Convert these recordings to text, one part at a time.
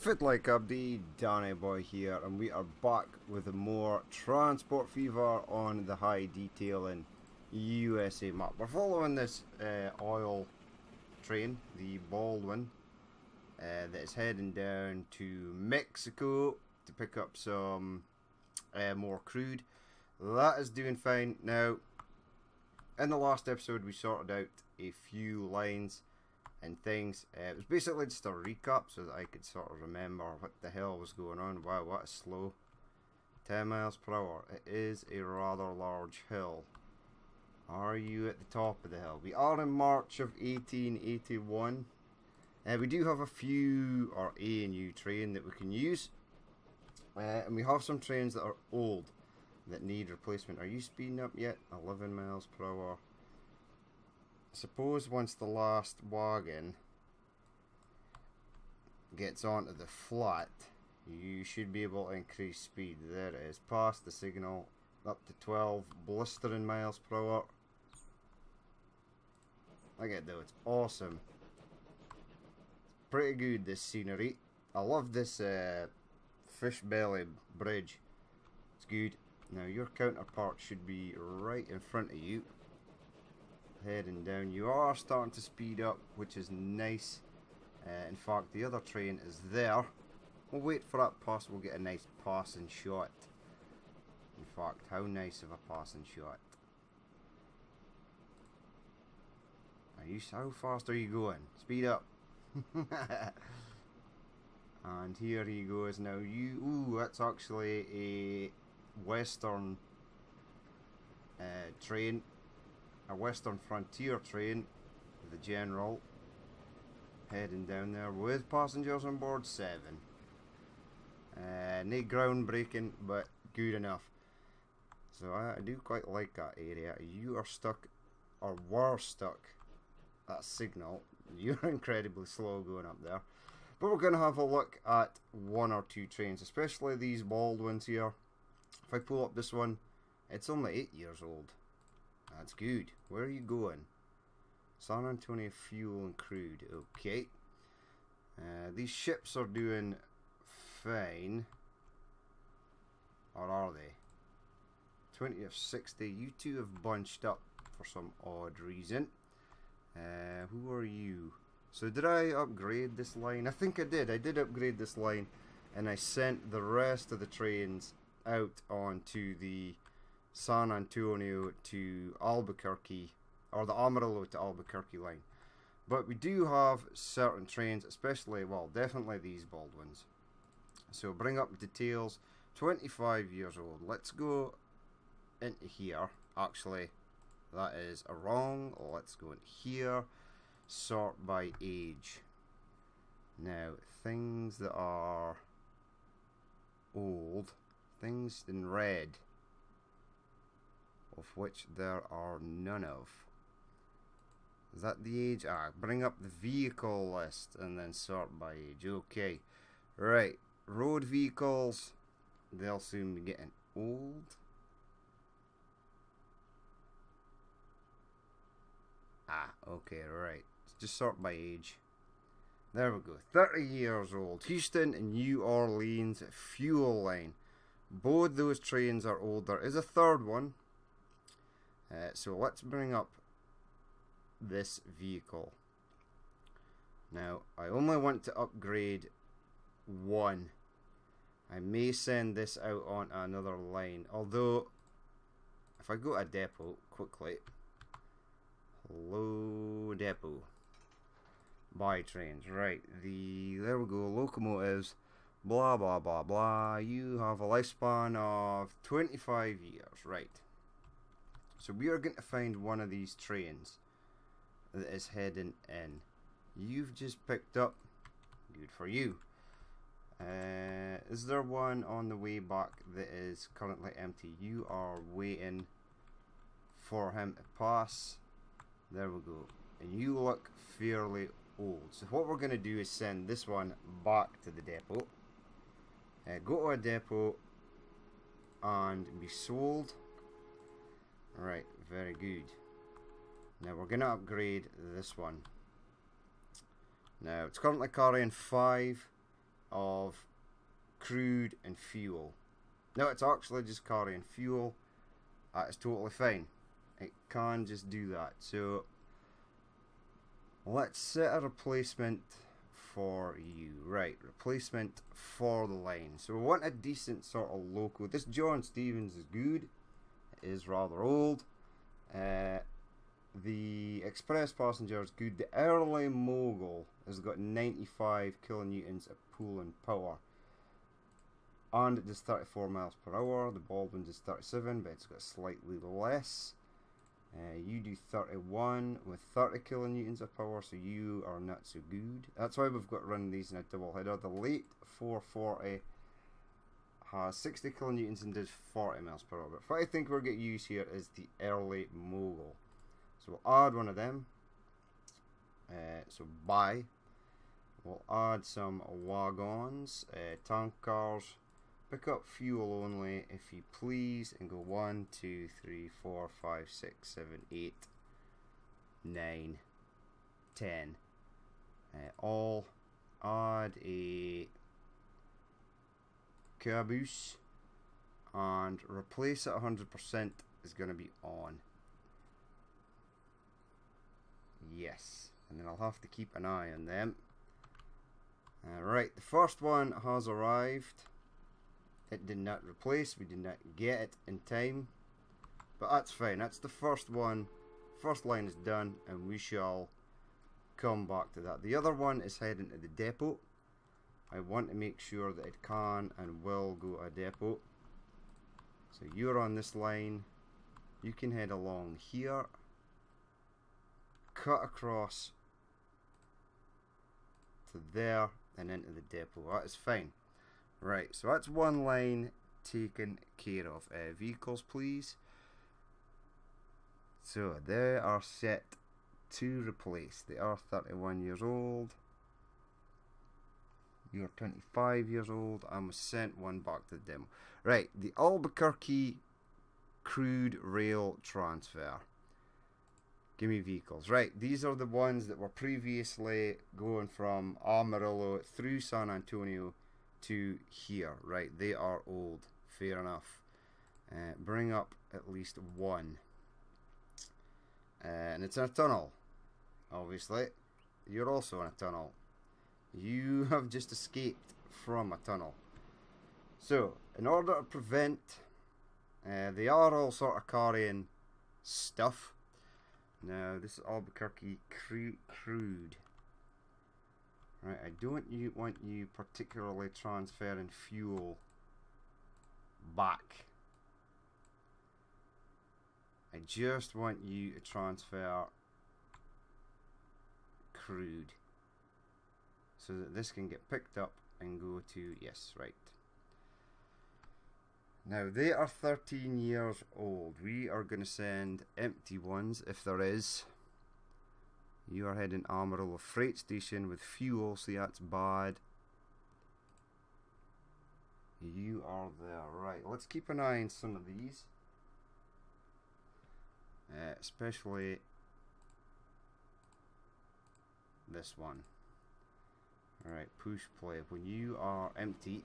Fit Abdi, Danny Boy here, and we are back with more Transport Fever on the high detailing USA map. We're following this oil train, the Baldwin, that is heading down to Mexico to pick up some more crude. That is doing fine. Now, in the last episode, we sorted out a few lines and things. It was basically just a recap so that I could sort of remember what the hell was going on. Wow, what a slow 10 miles per hour. It is a rather large hill. Are you at the top of the hill? We are in March of 1881. We do have a few, or a new train that we can use. And we have some trains that are old that need replacement. Are you speeding up yet? 11 miles per hour. I suppose once the last wagon gets onto the flat, you should be able to increase speed. There it is, past the signal, up to 12 blistering miles per hour. Look at that, it's awesome. It's pretty good, this scenery. I love this fish belly bridge. It's good. Now your counterpart should be right in front of you. Heading down, you are starting to speed up, which is nice. In fact, the other train is there. We'll wait for that pass. We'll get a nice passing shot. In fact, how nice of a passing shot. How fast are you going? Speed up. And here he goes. Now ooh, that's actually a western train. A Western Frontier train, the General, heading down there with passengers on board 7. No groundbreaking, but good enough. So I do quite like that area. You are stuck, or were stuck, at signal. You're incredibly slow going up there. But we're going to have a look at one or two trains, especially these Baldwins here. If I pull up this one, it's only 8 years old. That's good. Where are you going? San Antonio Fuel and Crude. Okay. These ships are doing fine. Or are they? 20 of 60. You two have bunched up for some odd reason. Who are you? So did I upgrade this line? I think I did. I did upgrade this line. And I sent the rest of the trains out onto the San Antonio to Albuquerque, or the Amarillo to Albuquerque line. But we do have certain trains, especially, well, definitely these Baldwins. So bring up details. 25 years old. Let's go into here. Actually, that is a wrong. Let's go in here. Sort by age. Now, things that are old. Things in red, of which there are none of. Is that the age? Bring up the vehicle list and then sort by age. Okay. Right. Road vehicles, they'll soon be getting old. Okay, right. Just sort by age. There we go. 30 years old. Houston and New Orleans fuel line. Both those trains are old. There is a third one. So let's bring up this vehicle. Now, I only want to upgrade one. I may send this out on another line. Although, if I go to depot quickly. Hello, depot. Buy trains. Right. There we go. Locomotives. Blah, blah, blah, blah. You have a lifespan of 25 years. Right. So we are going to find one of these trains that is heading in. You've just picked up. Good for you. Is there one on the way back that is currently empty? You are waiting for him to pass. There we go. And you look fairly old. So what we're going to do is send this one back to the depot. Go to a depot and be sold. Right, very good. Now we're going to upgrade this one. Now it's currently carrying 5 of crude and fuel. Now it's actually just carrying fuel. That is totally fine. It can just do that. So let's set a replacement for you. Right, replacement for the line. So we want a decent sort of loco. This John Stevens is good. It is rather old. The Express Passenger is good. The Early Mogul has got 95 kilonewtons of pulling power. And it does 34 miles per hour. The Baldwin does 37, but it's got slightly less. You do 31 with 30 kilonewtons of power, so you are not so good. That's why we've got run these in a double header. The late 440 has 60 kilonewtons and does 40 miles per hour. But what I think we're going to use here is the Early Mogul. So we'll add one of them. So buy. We'll add some wagons, tank cars. Pick up fuel only, if you please, and go 1, 2, 3, 4, 5, 6, 7, 8, 9, 10. All add a caboose and replace it 100% is going to be on. Yes, and then I'll have to keep an eye on them. Alright, the first one has arrived. It did not replace, we did not get it in time, but that's fine. That's the first one. First line is done, and we shall come back to that. The other one is heading to the depot. I want to make sure that it can and will go to a depot. So you're on this line. You can head along here, cut across to there, and into the depot. That is fine. Right, so that's one line taken care of. Vehicles, please. So they are set to replace. They are 31 years old. You're 25 years old. I was sent one back to the demo. Right, the Albuquerque crude rail transfer. Give me vehicles. Right, these are the ones that were previously going from Amarillo through San Antonio to here. Right, they are old. Fair enough. Bring up at least one. And it's in a tunnel. Obviously. You're also in a tunnel. You have just escaped from a tunnel. So, in order to prevent... they are all sort of carrying stuff. Now, this is Albuquerque crude. Right, I don't want you particularly transferring fuel back. I just want you to transfer crude. So that this can get picked up and go to, yes, right. Now, they are 13 years old. We are going to send empty ones, if there is. You are heading Amarillo Freight Station with fuel, so that's bad. You are there. Right, let's keep an eye on some of these. Especially this one. Alright, push play. When you are empty,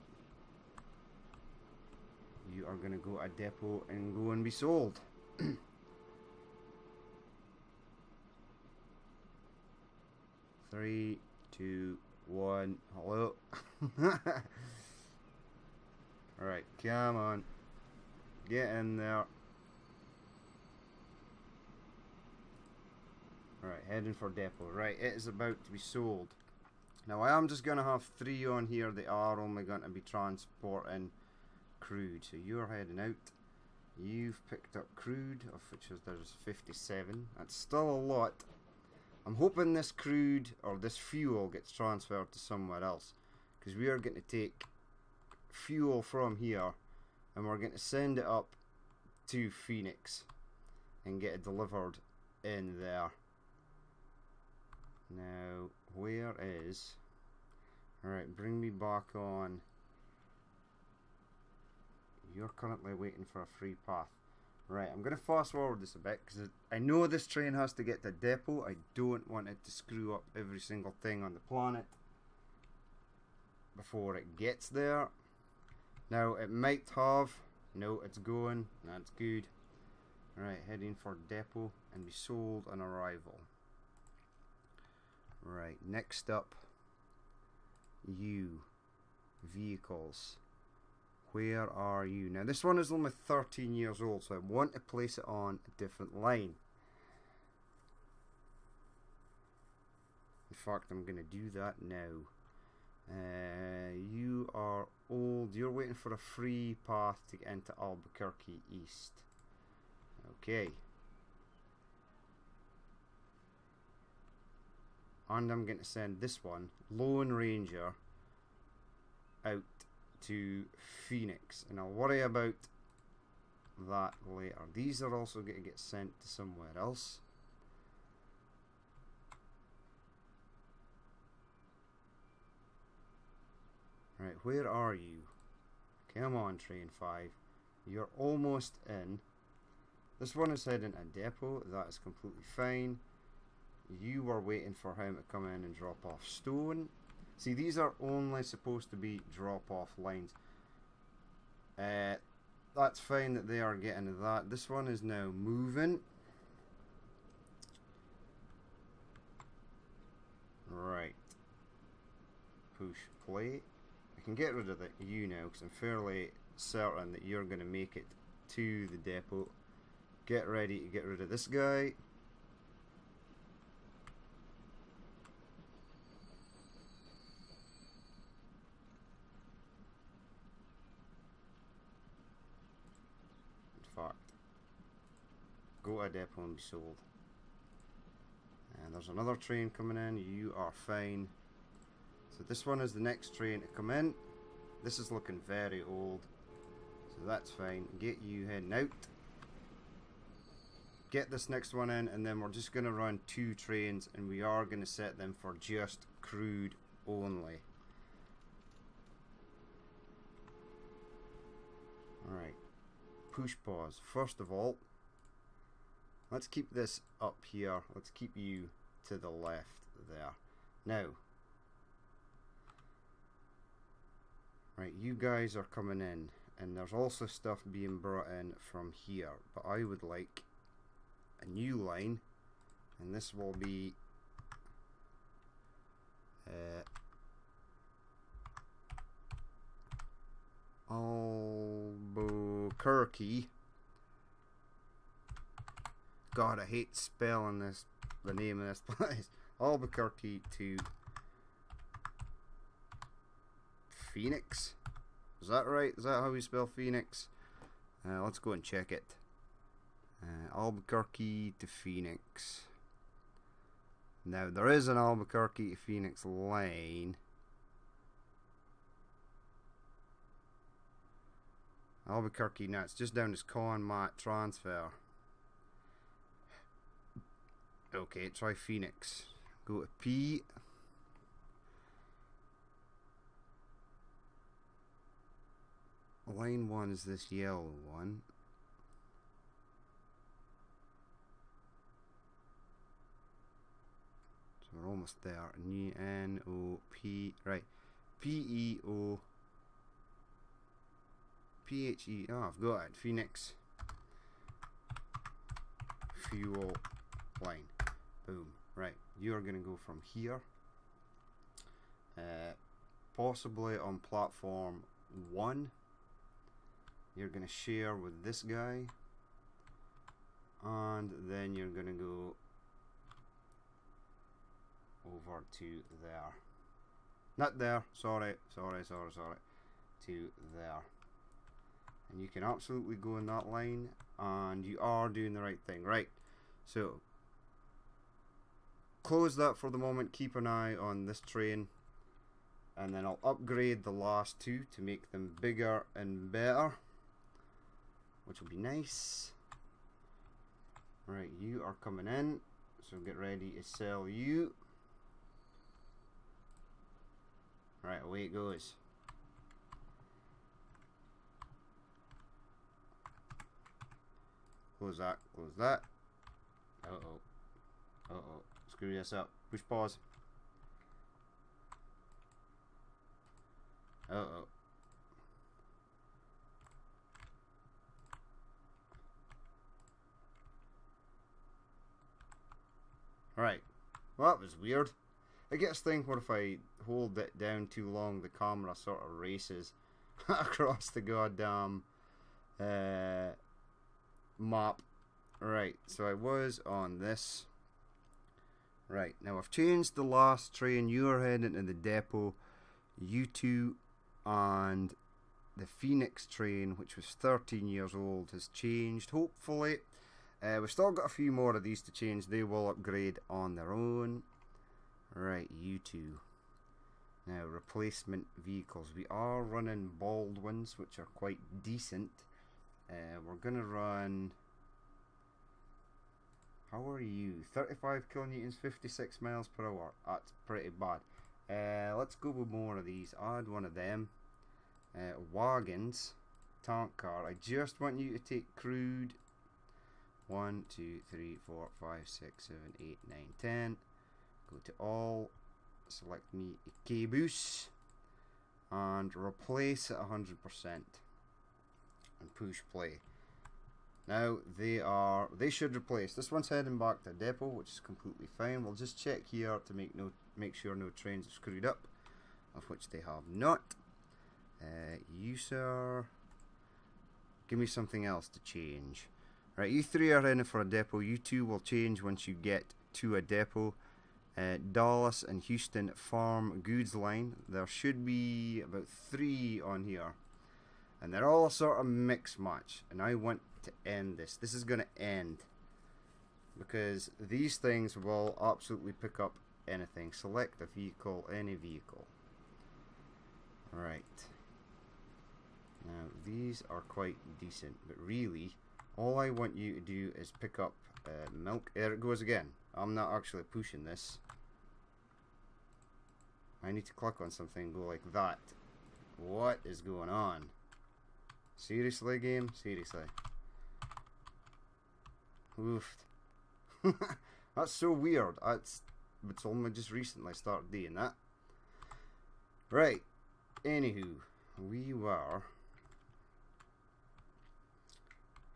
you are going to go to a depot and go and be sold. 3, 2, 1. Hello. Alright, come on. Get in there. Alright, heading for depot. Right, it is about to be sold. Now, I am just going to have 3 on here that are only going to be transporting crude. So you're heading out. You've picked up crude, of which there's 57. That's still a lot. I'm hoping this crude or this fuel gets transferred to somewhere else, because we are going to take fuel from here and we're going to send it up to Phoenix and get it delivered in there. Now, where is... Alright, bring me back on. You're currently waiting for a free path. Right, I'm going to fast forward this a bit, because I know this train has to get to depot. I don't want it to screw up every single thing on the planet. before it gets there. Now it might have. No, it's going. That's good. Right, heading for depot and be sold on arrival. Right, next up, you vehicles. Where are you? Now this one is only 13 years old, so I want to place it on a different line. In fact, I'm going to do that now. You are old. You're waiting for a free path to get into Albuquerque East. Okay. And I'm going to send this one, Lone Ranger, out to Phoenix. And I'll worry about that later. These are also going to get sent to somewhere else. Right, where are you? Come on, Train 5. You're almost in. This one is heading to depot. That is completely fine. You were waiting for him to come in and drop off stone. See, these are only supposed to be drop-off lines. That's fine that they are getting that. This one is now moving. Right. Push play. I can get rid of the you now because I'm fairly certain that you're going to make it to the depot. Get ready to get rid of this guy. In fact, go to a depot and be sold. And there's another train coming in. You are fine. So this one is the next train to come in. This is looking very old, so that's fine. Get you heading out. Get this next one in, and then we're just going to run 2 trains, and we are going to set them for just crude only. Alright, push pause. First of all, let's keep this up here. Let's keep you to the left there. Now, right, you guys are coming in, and there's also stuff being brought in from here, but I would like a new line, and this will be Albuquerque. God, I hate spelling this, the name of this place. Albuquerque to Phoenix. Is that right? Is that how we spell Phoenix? Let's go and check it. Albuquerque to Phoenix. Now there is an Albuquerque to Phoenix line. Albuquerque, now it's just down this Con-Mat transfer. Okay, try Phoenix. Go to P. Line 1 is this yellow one. So we're almost there. N-O-P, right. P-E-O P-H-E, oh, I've got it. Phoenix fuel line. Boom. Right, you're going to go from here. Possibly on platform 1. You're going to share with this guy. And then you're going to go over to there. Not there, sorry. To there. And you can absolutely go in that line, and you are doing the right thing. Right, so close that for the moment, keep an eye on this train, and then I'll upgrade the last 2 to make them bigger and better, which will be nice. Right, you are coming in, so get ready to sell you. Right, away it goes. Close that, close that. Uh-oh, screw this up. Push pause. Uh-oh. Right. Well, that was weird. I guess think what if I hold it down too long, the camera sort of races across the goddamn map. Right, so I was on this. Right, now I've changed the last train. You are heading to the depot. You two and the Phoenix train, which was 13 years old, has changed. Hopefully, we've still got a few more of these to change. They will upgrade on their own. Right, you two. Now, replacement vehicles. We are running Baldwins, which are quite decent. We're going to run... How are you? 35 kilonewtons, 56 miles per hour. That's pretty bad. Let's go with more of these. Add one of them. Wagons. Tank car. I just want you to take crude. 1, 2, 3, 4, 5, 6, 7, 8, 9, 10. Go to all. Select me a caboose. And replace at 100%. And push play. Now they should replace. This one's heading back to depot, which is completely fine. We'll just check here to make sure no trains are screwed up, of which they have not. You sir, give me something else to change. Right, you three are in for a depot. You two will change once you get to a depot. Dallas and Houston farm goods line. There should be about 3 on here. And they're all sort of mix match. And I want to end this. This is going to end. Because these things will absolutely pick up anything. Select a vehicle, any vehicle. Right. Now, these are quite decent. But really, all I want you to do is pick up milk. There it goes again. I'm not actually pushing this. I need to click on something and go like that. What is going on? Seriously, game? Seriously. Oof. That's so weird. It's only just recently started doing that. Right. Anywho, we were...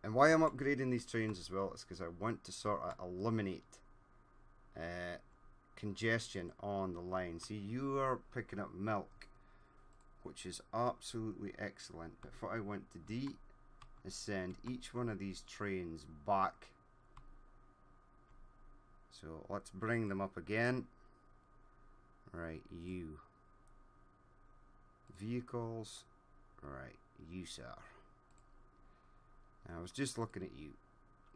And why I'm upgrading these trains as well is because I want to sort of eliminate congestion on the line. See, you are picking up milk, which is absolutely excellent. But what I want to do is send each one of these trains back. So let's bring them up again. Right, you. Vehicles. Right, you sir. Now, I was just looking at you.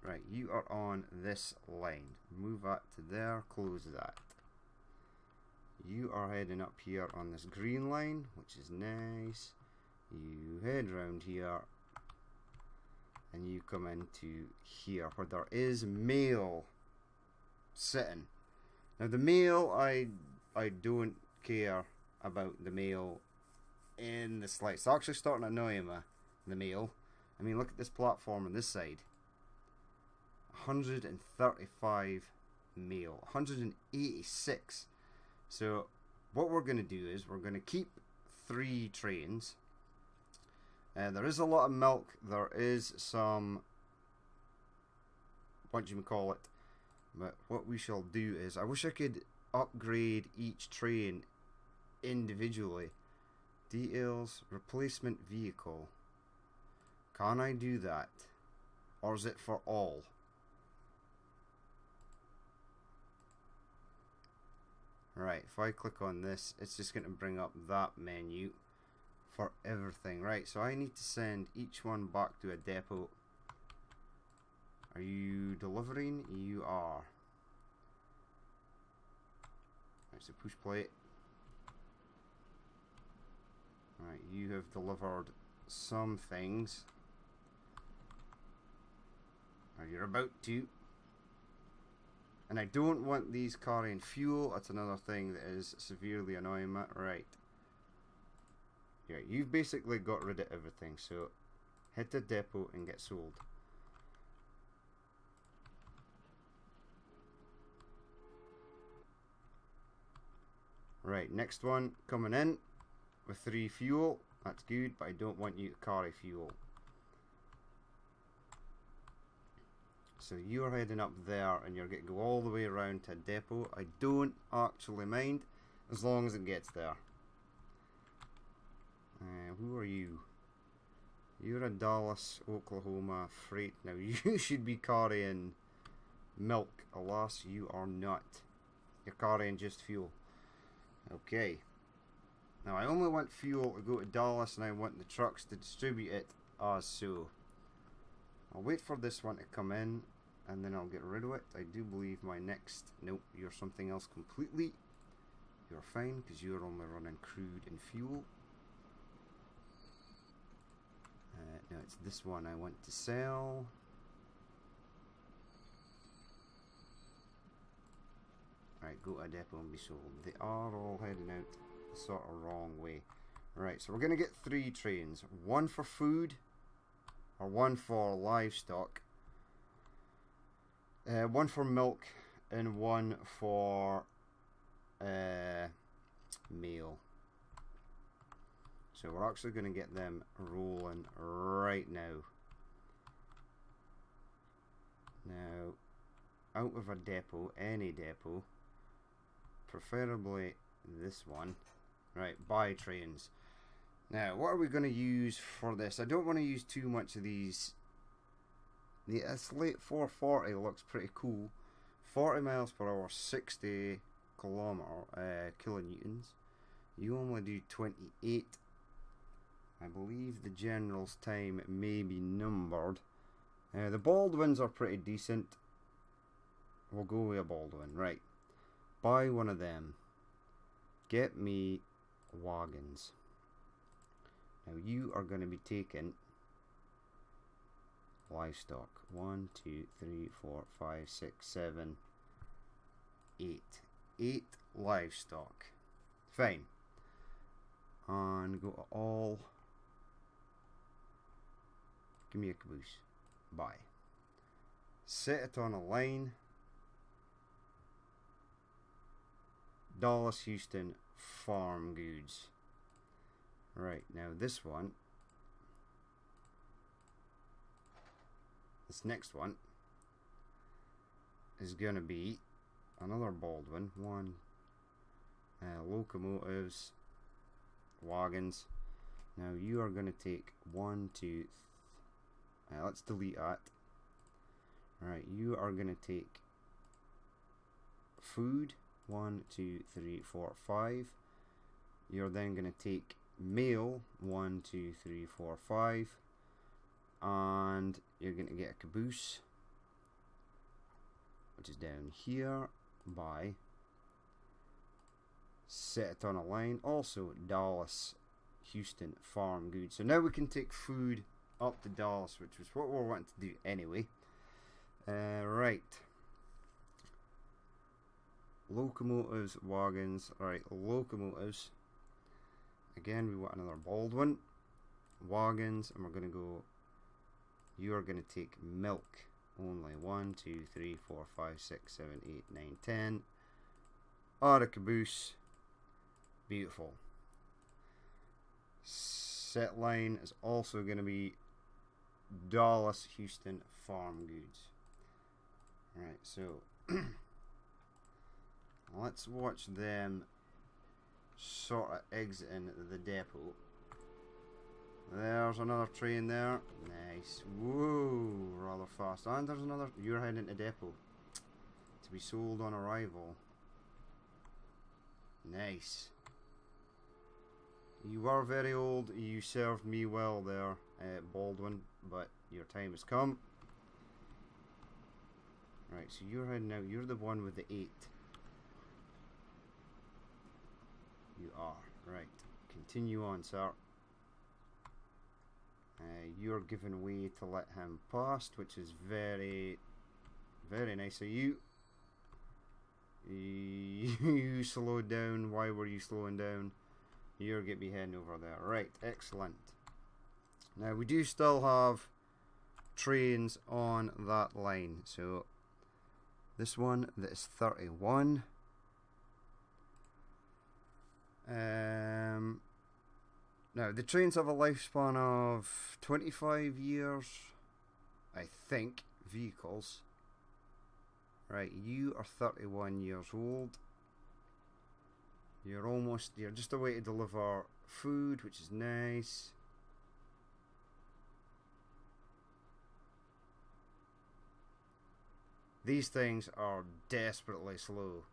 Right, you are on this line. Move that to there, close that. You are heading up here on this green line, which is nice. You head round here, and you come into here where there is mail sitting. Now the mail, I don't care about the mail in the slightest. It's actually starting to annoy me, the mail. I mean, look at this platform on this side. 135 mail. 186. So, what we're going to do is we're going to keep 3 trains. There is a lot of milk. There is some... what do you call it? But what we shall do is... I wish I could upgrade each train individually. Details. Replacement vehicle. Can I do that? Or is it for all? Right, if I click on this, it's just going to bring up that menu for everything. Right, so I need to send each one back to a depot. Are you delivering? You are. Right, so push play. Right, you have delivered some things. Or you're about to. And I don't want these carrying fuel. That's another thing that is severely annoying me. Right. Yeah, you've basically got rid of everything. So, hit the depot and get sold. Right, next one coming in. with 3 fuel. That's good, but I don't want you to carry fuel. So you're heading up there and you're going to go all the way around to a depot. I don't actually mind as long as it gets there. Who are you? You're a Dallas, Oklahoma freight. Now you should be carrying milk. Alas, you are not. You're carrying just fuel. Okay. Now I only want fuel to go to Dallas and I want the trucks to distribute it as so. I'll wait for this one to come in and then I'll get rid of it. I do believe my next... Nope, you're something else completely. You're fine because you're only running crude and fuel. No, it's this one I want to sell. Right, go to a depot and be sold. They are all heading out the sort of wrong way. Right, so we're going to get 3 trains. One for food, or one for livestock. One for milk, and one for meal. So we're actually going to get them rolling right now. Now, out of a depot, any depot, preferably this one. Right, buy trains. Now, what are we going to use for this? I don't want to use too much of these. The Slate 440 looks pretty cool. 40 miles per hour, 60 kilonewtons. You only do 28. I believe the general's time may be numbered. The Baldwins are pretty decent. We'll go with a Baldwin. Right. Buy one of them. Get me wagons. Now you are going to be taking livestock. 1, 2, 3, 4, 5, 6, 7, 8. 8 livestock. Fine. And go to all. Give me a caboose. Buy. Set it on a line. Dallas, Houston, farm goods. Right, now this one. This next one is going to be another Baldwin. One. Locomotives. Wagons. Now you are going to take 1, 2, let's delete that. Alright, you are going to take food. 1, 2, 3, 4, 5. You're then going to take mail. 1, 2, 3, 4, 5. And you're going to get a caboose, which is down here. Buy. Set it on a line. Also Dallas, Houston, farm goods. So now we can take food up to Dallas, which was what we're wanting to do anyway. Right. Locomotives, wagons. Alright, locomotives. Again, we want another Baldwin. Wagons, and we're going to go. You are going to take milk only. 1, 2, 3, 4, 5, 6, 7, 8, 9, 10. Or a caboose. Beautiful. Set line is also going to be Dallas, Houston, farm goods. Right, so let's watch them sort of exiting the depot. There's another train there. Nice. Whoa, rather fast. And there's another. You're heading to depot to be sold on arrival. Nice. You are very old. You served me well there, Baldwin, but your time has come. Right, so you're heading out. You're the one with the 8. You are. Right. Continue on, sir. You're giving way to let him past, which is very, very nice of you. You slowed down. Why were you slowing down? You're going to be heading over there. Right, excellent. Now, we do still have trains on that line. So, this one, that is 31. Now, the trains have a lifespan of 25 years, I think, vehicles. Right, you are 31 years old. You're just a way to deliver food, which is nice. These things are desperately slow.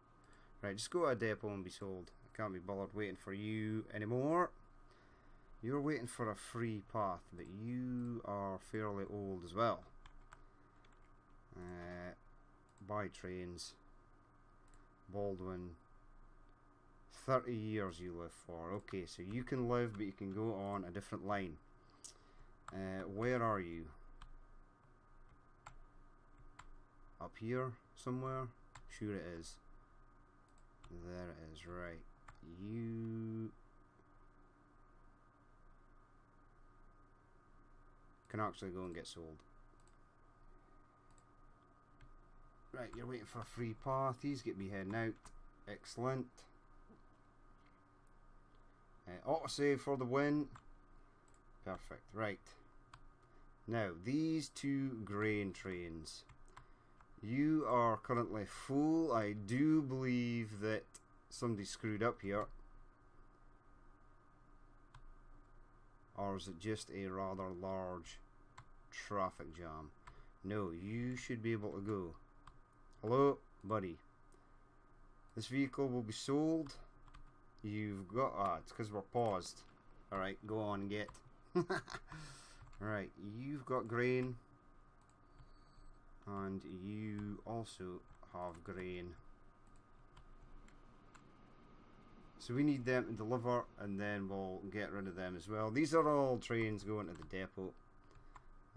Right, just go to a depot and be sold. I can't be bothered waiting for you anymore. You're waiting for a free path, but you are fairly old as well. Buy trains. Baldwin. 30 years you live for. Okay, so you can live, but you can go on a different line. Where are you? Up here somewhere? Sure it is. There it is, right. You can actually go and get sold. Right, you're waiting for a free path. He's get me heading out. Excellent. Autosave for the win. Perfect. Right. Now, these two grain trains. You are currently full. I do believe that somebody screwed up here. Or is it just a rather large traffic jam? No, you should be able to go. Hello, buddy. This vehicle will be sold. You've got... it's because we're paused. Alright, go on and get. Alright, you've got grain. And you also have grain. So we need them to deliver, and then we'll get rid of them as well. These are all trains going to the depot.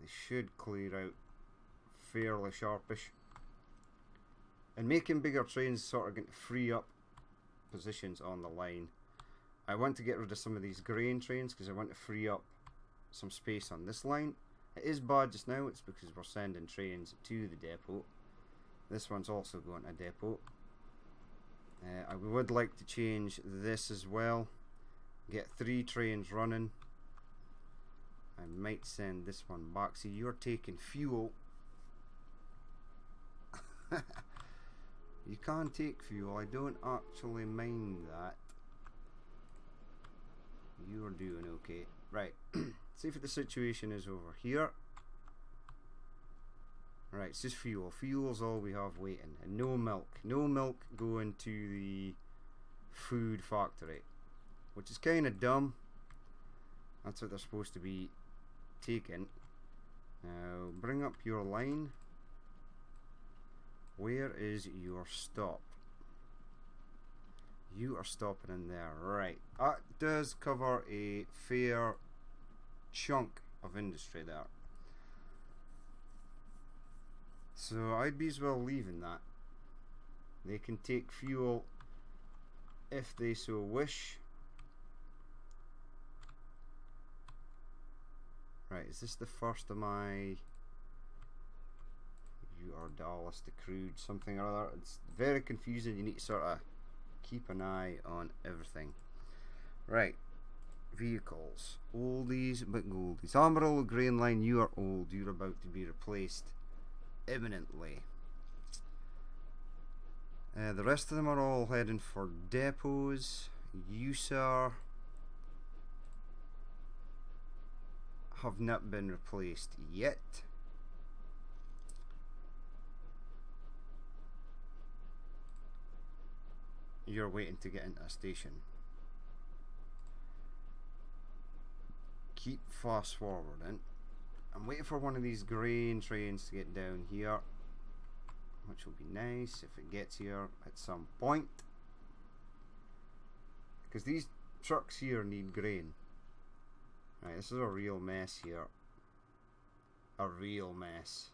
They should clear out fairly sharpish. And making bigger trains sort of going to free up positions on the line. I want to get rid of some of these grain trains because I want to free up some space on this line. It is bad just now, it's because we're sending trains to the depot. This one's also going to a depot. I would like to change this as well. Get 3 trains running. I might send this one back. See, you're taking fuel. You can't take fuel. I don't actually mind that. You're doing okay. Right. See if the situation is over here. Right, it's just fuel. Fuel's all we have waiting. And no milk. No milk going to the food factory. Which is kind of dumb. That's what they're supposed to be taking. Now, bring up your line. Where is your stop? You are stopping in there. Right. That does cover a fair chunk of industry there. So I'd be as well leaving that. They can take fuel if they so wish. Right, is this the first of my... You are Dallas the crude, something or other. It's very confusing. You need to sort of keep an eye on everything. Right. Vehicles. Oldies but goldies. Amarillo grain line, you are old. You're about to be replaced imminently. The rest of them are all heading for depots. You, sir, have not been replaced yet. You're waiting to get into a station. Keep fast forwarding. I'm waiting for one of these grain trains to get down here, which will be nice if it gets here at some point, because these trucks here need grain. Right, this is a real mess here. A real mess.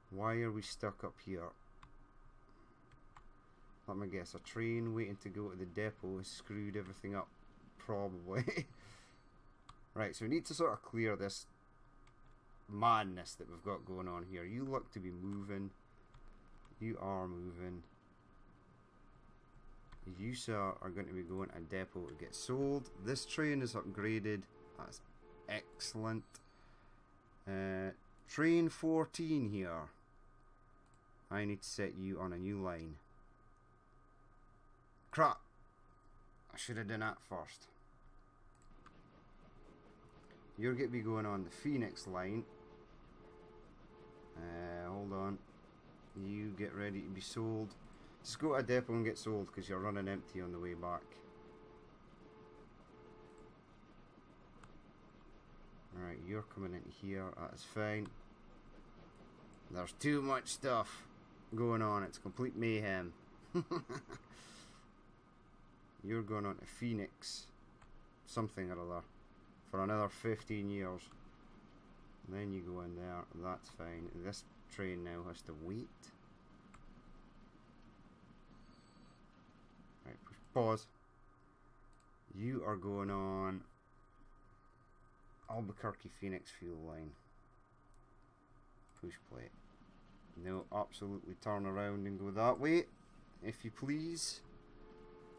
Why are we stuck up here? Let me guess, a train waiting to go to the depot has screwed everything up, probably. Right, so we need to sort of clear this madness that we've got going on here. You look to be moving. You are moving. You, sir, are going to be going to a depot to get sold. This train is upgraded. That's excellent. Train 14 here. I need to set you on a new line. Crap! I should have done that first. You're going to be going on the Phoenix line. Hold on. You get ready to be sold. Just go to a depot and get sold because you're running empty on the way back. Alright, you're coming into here. That is fine. There's too much stuff going on. It's complete mayhem. You're going on to Phoenix something or other for another 15 years. And then you go in there. That's fine. This train now has to wait. Right, push pause. You are going on Albuquerque Phoenix fuel line. Push play. No, absolutely turn around and go that way, if you please.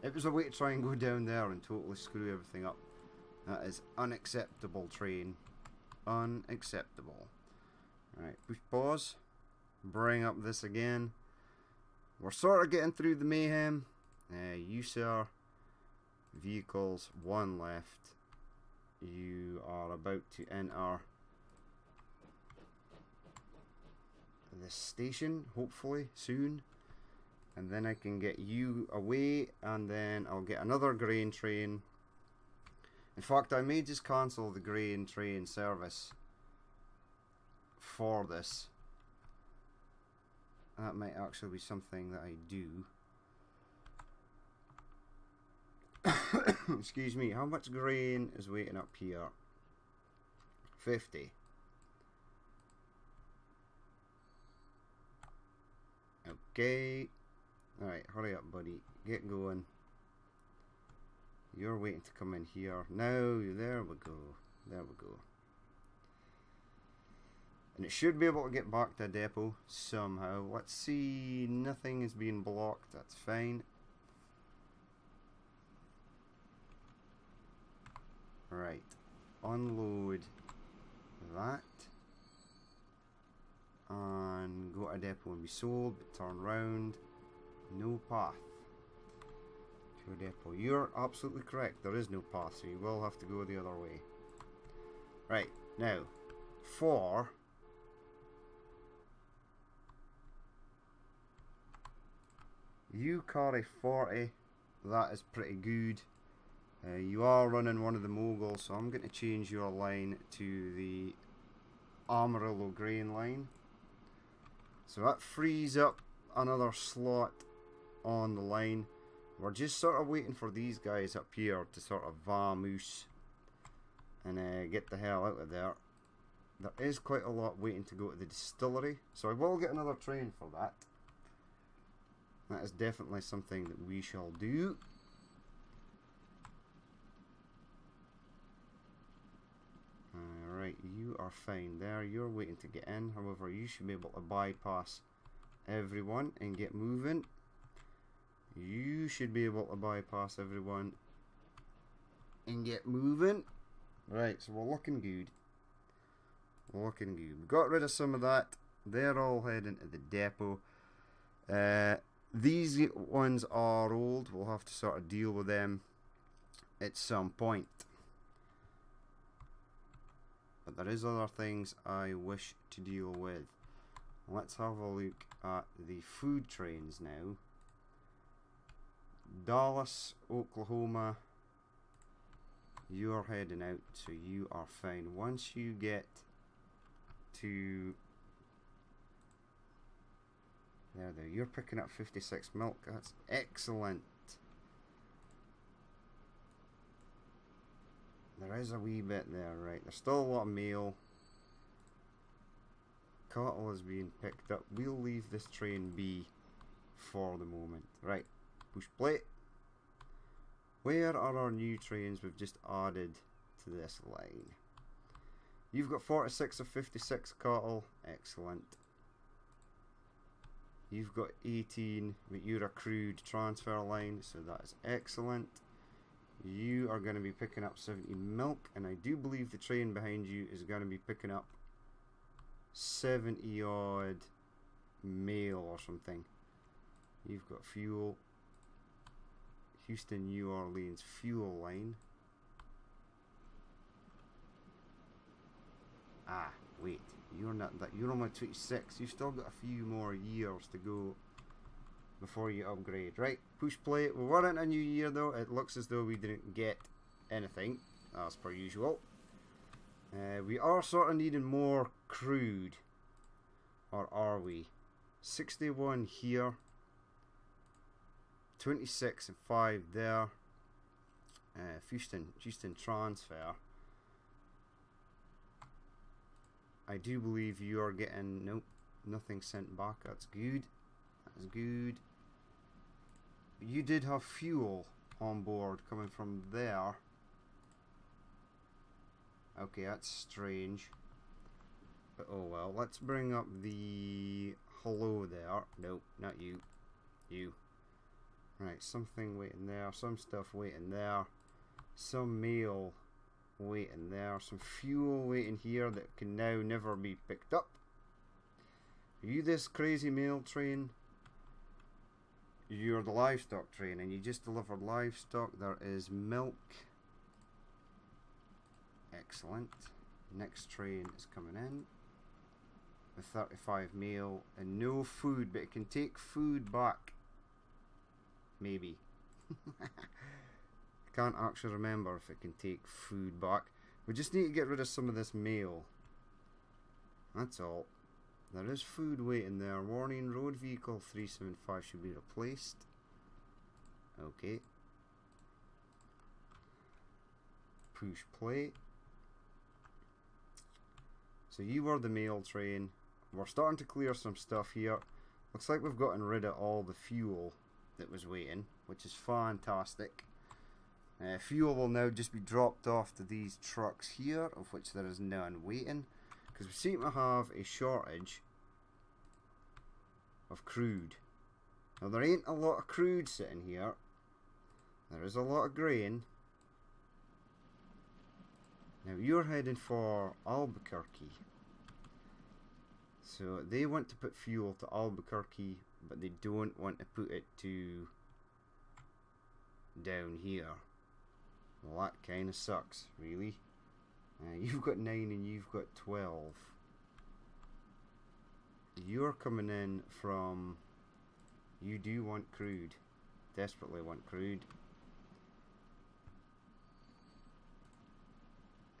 It was a way to try and go down there and totally screw everything up. That is unacceptable, train. Unacceptable. Right, push pause. Bring up this again. We're sort of getting through the mayhem. You, sir. Vehicles, 1 left. You are about to enter the station, hopefully, soon. And then I can get you away, and then I'll get another grain train. In fact, I may just cancel the grain train service for this. That might actually be something that I do. Excuse me, how much grain is waiting up here? 50. Okay. Alright, hurry up, buddy. Get going. You're waiting to come in here. Now, there we go. There we go. And it should be able to get back to a depot somehow. Let's see. Nothing is being blocked. That's fine. Right. Unload that. And go to a depot and be sold. But turn round. No path to a depot. You're absolutely correct. There is no path, so you will have to go the other way. Right. Now, for you carry 40. That is pretty good. You are running one of the moguls, so I'm going to change your line to the Amarillo grain line. So that frees up another slot on the line. We're just sort of waiting for these guys up here to sort of vamoose and get the hell out of there. There is quite a lot waiting to go to the distillery, so I will get another train for that. That is definitely something that we shall do. Alright, you are fine there. You're waiting to get in. However, you should be able to bypass everyone and get moving. You should be able to bypass everyone and get moving. Right, so we're looking good. We're looking good. We got rid of some of that. They're all heading to the depot. These ones are old. We'll have to sort of deal with them at some point. But there is other things I wish to deal with. Let's have a look at the food trains now. Dallas, Oklahoma. You're heading out, so you are fine. Once you get to there, you're picking up 56 milk. That's excellent. There is a wee bit there, right? There's still a lot of mail. Cattle is being picked up. We'll leave this train be for the moment. Right, push play. Where are our new trains we've just added to this line? You've got 46 of 56 cattle. Excellent. You've got 18, but you're a crude transfer line, so that is excellent. You are going to be picking up 70 milk, and I do believe the train behind you is going to be picking up 70 odd mail or something. You've got fuel. Houston, New Orleans fuel line. Ah, wait. You're not that. You're only 26. You've still got a few more years to go before you upgrade. Right, push play. We were in a new year though. It looks as though we didn't get anything, as per usual. We are sort of needing more crude. Or are we? 61 here. 26 and 5 there. Houston transfer. I do believe you are getting, nope, nothing sent back. That's good. That's good. You did have fuel on board coming from there. Okay, that's strange. But oh well. Let's bring up the hello there. Nope, not you. You. Right, something waiting there. Some stuff waiting there. Some mail waiting there. Some fuel waiting here that can now never be picked up. Are you this crazy mail train? You're the livestock train and you just delivered livestock. There is milk. Excellent. Next train is coming in with 35 mail and no food, but it can take food back. Maybe. I can't actually remember if it can take food back. We just need to get rid of some of this mail. That's all. There is food waiting there. Warning, road vehicle 375 should be replaced. Okay. Push play. So you were the mail train. We're starting to clear some stuff here. Looks like we've gotten rid of all the fuel that was waiting, which is fantastic. Fuel will now just be dropped off to these trucks here, of which there is none waiting, because we seem to have a shortage of crude. Now there ain't a lot of crude sitting here. There is a lot of grain. Now you're heading for Albuquerque. So they want to put fuel to Albuquerque, but they don't want to put it to down here. Well, that kind of sucks, really. You've got 9 and you've got 12. You're coming in from... You do want crude. Desperately want crude.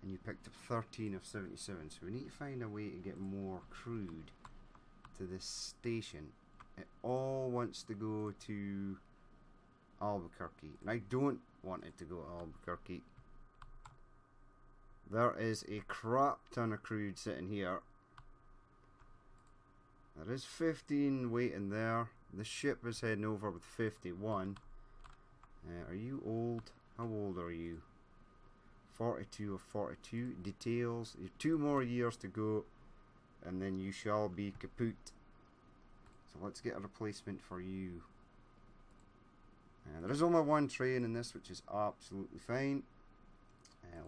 And you picked up 13 of 77. So we need to find a way to get more crude to this station. It all wants to go to Albuquerque. And I don't want it to go to Albuquerque. There is a crap ton of crude sitting here. There is 15 waiting there. The ship is heading over with 51. Are you old? How old are you? 42 of 42. Details. You have 2 more years to go, and then you shall be kaput. So let's get a replacement for you. There is only 1 train in this, which is absolutely fine.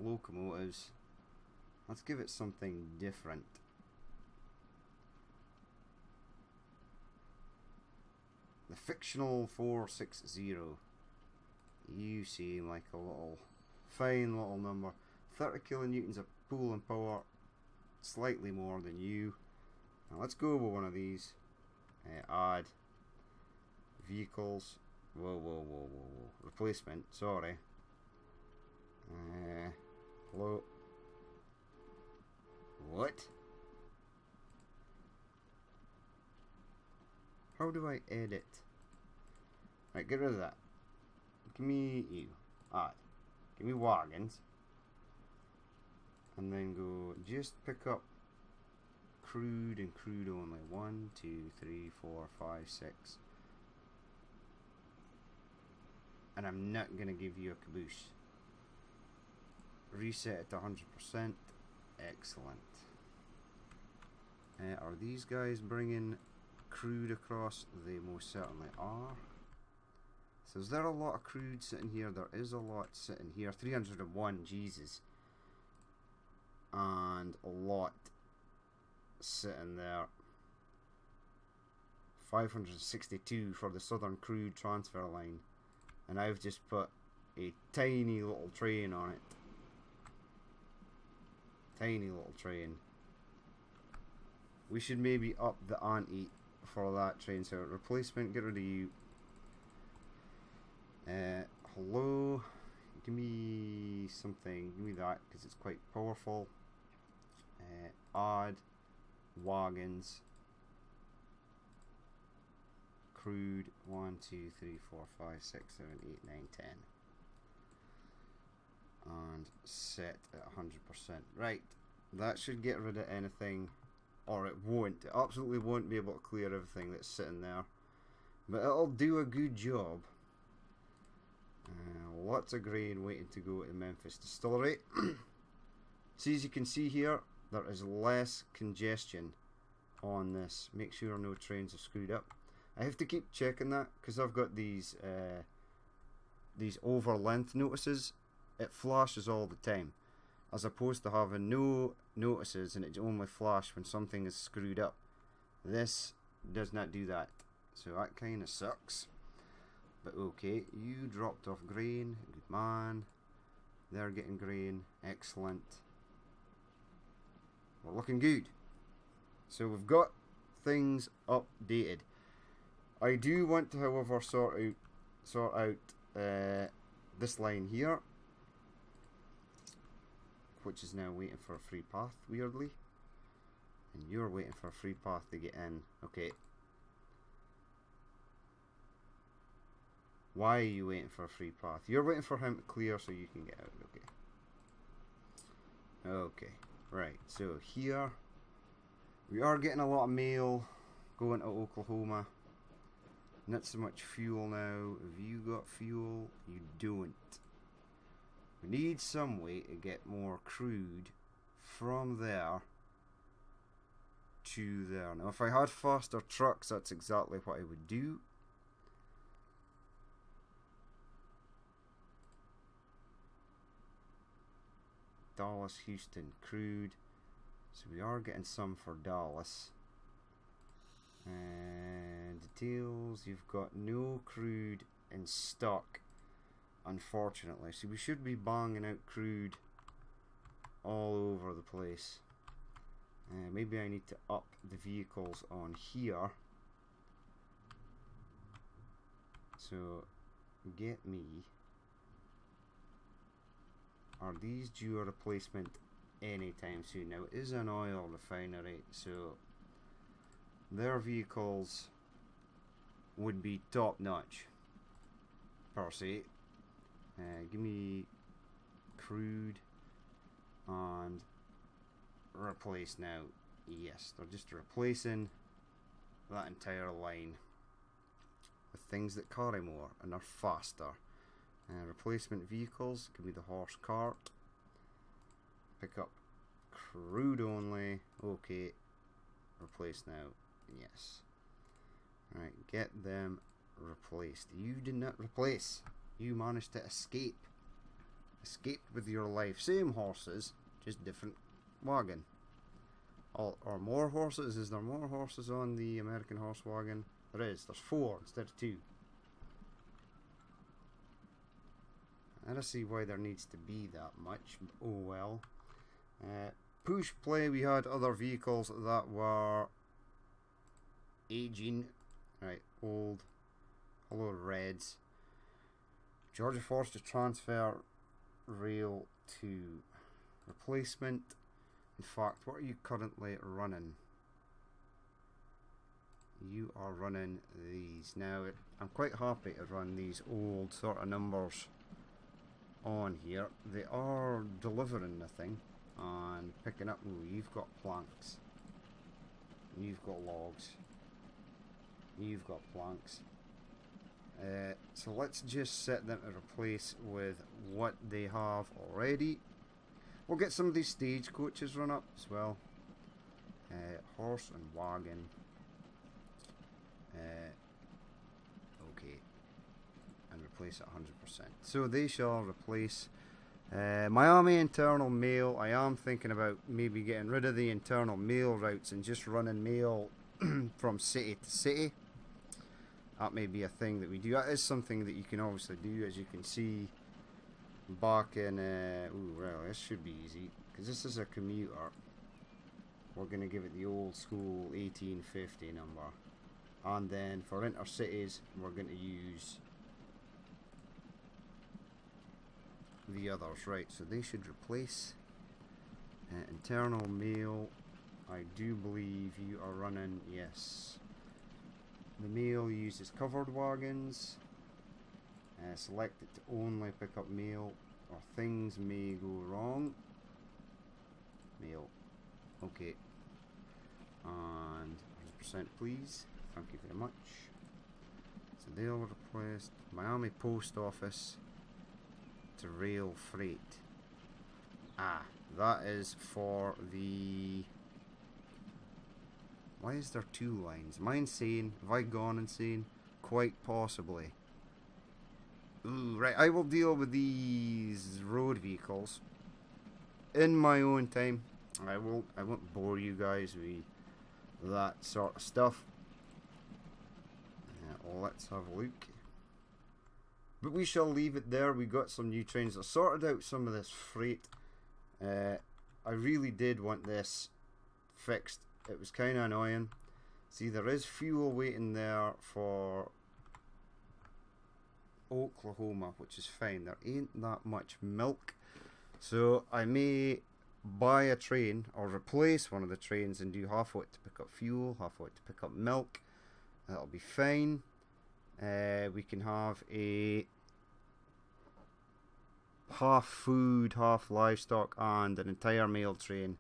Locomotives. Let's give it something different. The fictional 460. You seem like a little fine little number. 30 kilonewtons of pulling power, slightly more than you. Now let's go with one of these. Add vehicles. Whoa. Replacement, sorry. Hello. What? How do I edit? Right, get rid of that. Give me you. Add. Give me wagons. And then go, just pick up crude and crude only. 1, 2, 3, 4, 5, 6. And I'm not going to give you a caboose. Reset it to 100%. Excellent. Are these guys bringing crude across? They most certainly are. So is there a lot of crude sitting here? There is a lot sitting here. 301, Jesus. And a lot sitting there. 562 for the southern crude transfer line. And I've just put a tiny little train on it. Tiny little train. We should maybe up the ante for that train. So replacement, get rid of you. Hello. Give me something. Give me that because it's quite powerful. Add wagons. Crude 1, 2, 3, 4, 5, 6, 7, 8, 9, 10. And set at 100%. Right. That should get rid of anything. Or it won't. It absolutely won't be able to clear everything that's sitting there. But it'll do a good job. Lots of grain waiting to go to Memphis Distillery. See, as you can see here, there is less congestion on this. Make sure no trains are screwed up. I have to keep checking that because I've got these over length notices. It flashes all the time, as opposed to having no notices and it only flash when something is screwed up. This does not do that, so that kind of sucks. But okay, you dropped off grain, good man. They're getting grain, excellent. We're looking good. So we've got things updated. I do want to, however, sort out this line here, which is now waiting for a free path, weirdly. And you're waiting for a free path to get in. Okay. Why are you waiting for a free path? You're waiting for him to clear so you can get out. Okay. Okay. Right. So here we are getting a lot of mail going to Oklahoma. Not so much fuel now. Have you got fuel? You don't. We need some way to get more crude from there to there. Now if I had faster trucks, that's exactly what I would do. Dallas, Houston, crude. So we are getting some for Dallas. And details, you've got no crude in stock, unfortunately. So we should be banging out crude all over the place. Maybe I need to up the vehicles on here. So get me. Are these due a replacement anytime soon? Now it is an oil refinery, so their vehicles would be top notch per se. Give me crude and replace now. Yes, they're just replacing that entire line with things that carry more and are faster. Replacement vehicles, give me the horse cart. Pick up crude only. Okay. Replace now. Yes. Alright, get them replaced. You did not replace. You managed to escape. Escaped with your life. Same horses, just different wagon. Or more horses? Is there more horses on the American horse wagon? There is. There's 4 instead of 2. I don't see why there needs to be that much. Oh well. Push play, we had other vehicles that were aging. Right, old. Hello, Reds. Georgia forced to transfer rail to replacement. In fact, what are you currently running? You are running these. Now, I'm quite happy to run these old sort of numbers on here. They are delivering nothing and picking up. Ooh, you've got planks, you've got logs, you've got planks. So let's just set them to replace with what they have already. We'll get some of these stagecoaches run up as well. Horse and wagon. Okay. And replace it 100%. So they shall replace Miami internal mail. I am thinking about maybe getting rid of the internal mail routes and just running mail from city to city. That may be a thing that we do. That is something that you can obviously do, as you can see back in... ooh, well, this should be easy, because this is a commuter. We're going to give it the old school 1850 number. And then for intercities, we're going to use the others. Right, so they should replace internal mail. I do believe you are running, yes. The mail uses covered wagons. Select it to only pick up mail, or things may go wrong. Mail. Okay. And 100% please. Thank you very much. So they'll request Miami Post Office to rail freight. Ah, that is for the... Why is there two lines? Am I insane? Have I gone insane? Quite possibly. Ooh, right, I will deal with these road vehicles in my own time. I won't bore you guys with that sort of stuff. Let's have a look. But we shall leave it there. We got some new trains. I sorted out some of this freight. I really did want this fixed. It was kind of annoying. See, there is fuel waiting there for Oklahoma, which is fine. There ain't that much milk, so I may buy a train or replace one of the trains and do half of it to pick up fuel, half of it to pick up milk. That'll be fine. We can have a half food, half livestock, and an entire mail train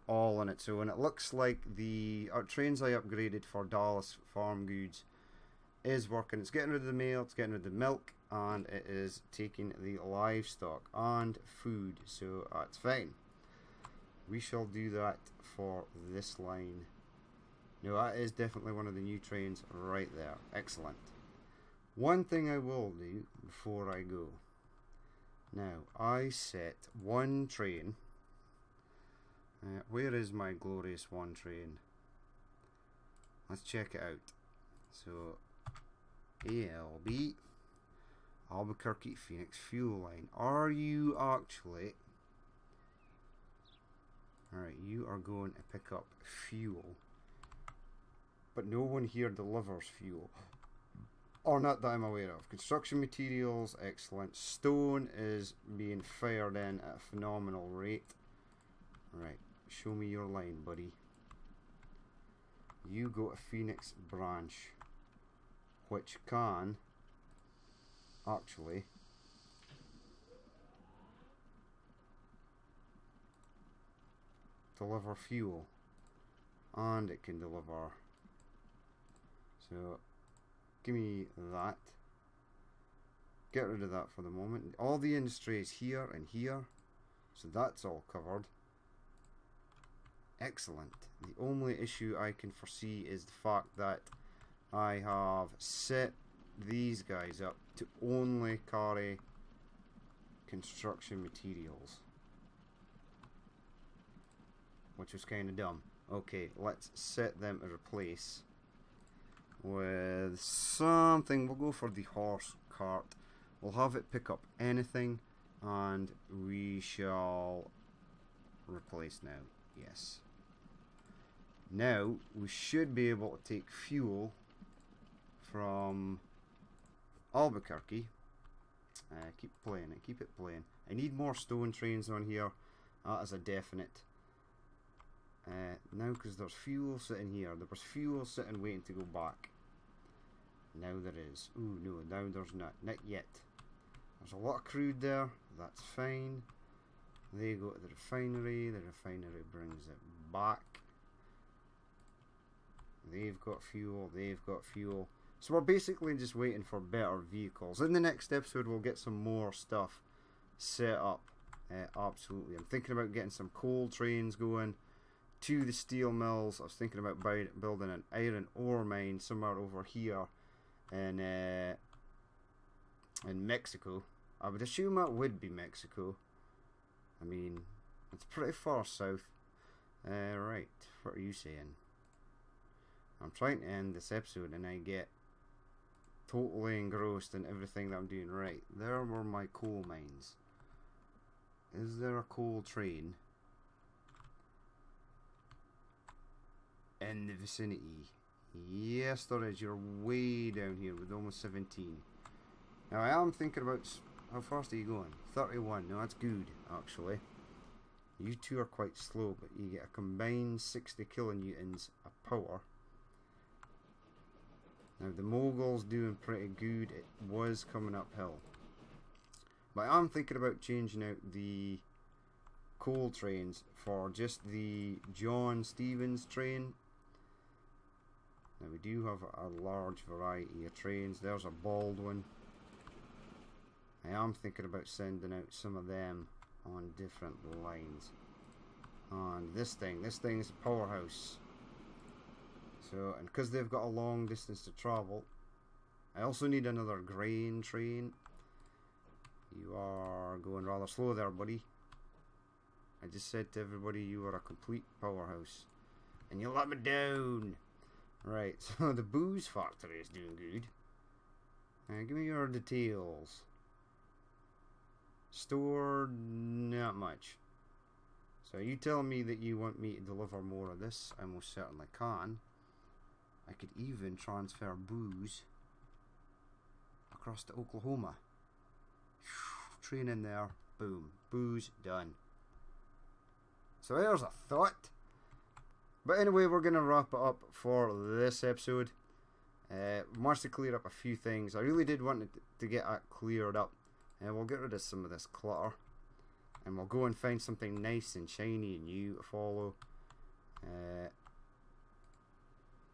all on its own. It looks like the trains I upgraded for Dallas Farm Goods is working. It's getting rid of the mail, it's getting rid of the milk, and it is taking the livestock and food, so that's fine. We shall do that for this line. No, that is definitely one of the new trains right there. Excellent. One thing I will do before I go. Now, I set one train. Where is my glorious one train? Let's check it out. So, ALB, Albuquerque Phoenix Fuel Line. Are you actually... Alright, you are going to pick up fuel. But no one here delivers fuel. Or not that I'm aware of. Construction materials, excellent. Stone is being fired in at a phenomenal rate. Right, show me your line, buddy. You go to Phoenix Branch, which can actually deliver fuel, and it can deliver. So give me that. Get rid of that for the moment. All the industry is here and here, so that's all covered. Excellent. The only issue I can foresee is the fact that I have set these guys up to only carry construction materials, which was kind of dumb. Okay, let's set them to replace with something. We'll go for the horse cart. We'll have it pick up anything, and we shall replace now. Yes. Now we should be able to take fuel from Albuquerque. Keep playing it, keep it playing. I need more stone trains on here. That is a definite. Now, because there's fuel sitting here. There was fuel sitting waiting to go back. Now there is. Ooh, no, now there's not. Not yet. There's a lot of crude there. That's fine. They go to the refinery. The refinery brings it back. They've got fuel. They've got fuel. So we're basically just waiting for better vehicles. In the next episode, we'll get some more stuff set up. Absolutely. I'm thinking about getting some coal trains going to the steel mills. I was thinking about building an iron ore mine somewhere over here in Mexico. I would assume that would be Mexico. I mean, it's pretty far south. Right, what are you saying? I'm trying to end this episode and I get totally engrossed in everything that I'm doing. Right, there were my coal mines. Is there a coal train in the vicinity? Yes, there is. You're way down here with almost 17. Now, I am thinking about... How fast are you going? 31. No, that's good, actually. You two are quite slow, but you get a combined 60 kilonewtons of power. Now, the Mogul's doing pretty good. It was coming uphill. But I am thinking about changing out the coal trains for just the John Stevens train. Now we do have a large variety of trains. There's a Baldwin. I am thinking about sending out some of them on different lines. And this thing is a powerhouse. So, and because they've got a long distance to travel, I also need another grain train. You are going rather slow there, buddy. I just said to everybody you are a complete powerhouse. And you let me down. Right, so the booze factory is doing good. Give me your details. Store, not much. So you tell me that you want me to deliver more of this. I most certainly can. I could even transfer booze across to Oklahoma. Train in there, boom, booze done. So there's a thought. But anyway, we're going to wrap it up for this episode. Managed to clear up a few things. I really did want to get that cleared up. And we'll get rid of some of this clutter. And we'll go and find something nice and shiny and new to follow.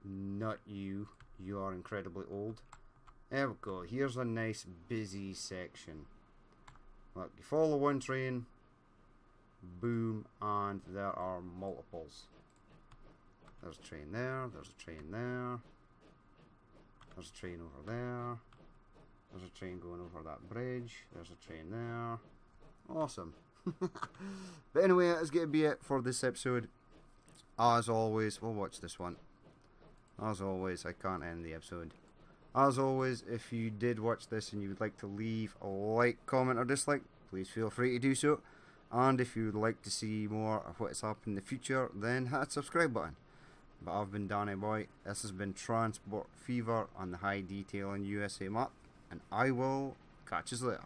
Not you. You are incredibly old. There we go. Here's a nice busy section. Look, you follow one train. Boom. And there are multiples. There's a train there. There's a train there. There's a train over there. There's a train going over that bridge. There's a train there. Awesome. But anyway, that's going to be it for this episode. As always, we'll watch this one. As always, I can't end the episode. As always, if you did watch this and you would like to leave a like, comment or dislike, please feel free to do so. And if you would like to see more of what's happened in the future, then hit that subscribe button. But I've been Danny Boy. This has been Transport Fever on the High Detailing USA map. And I will catch you later.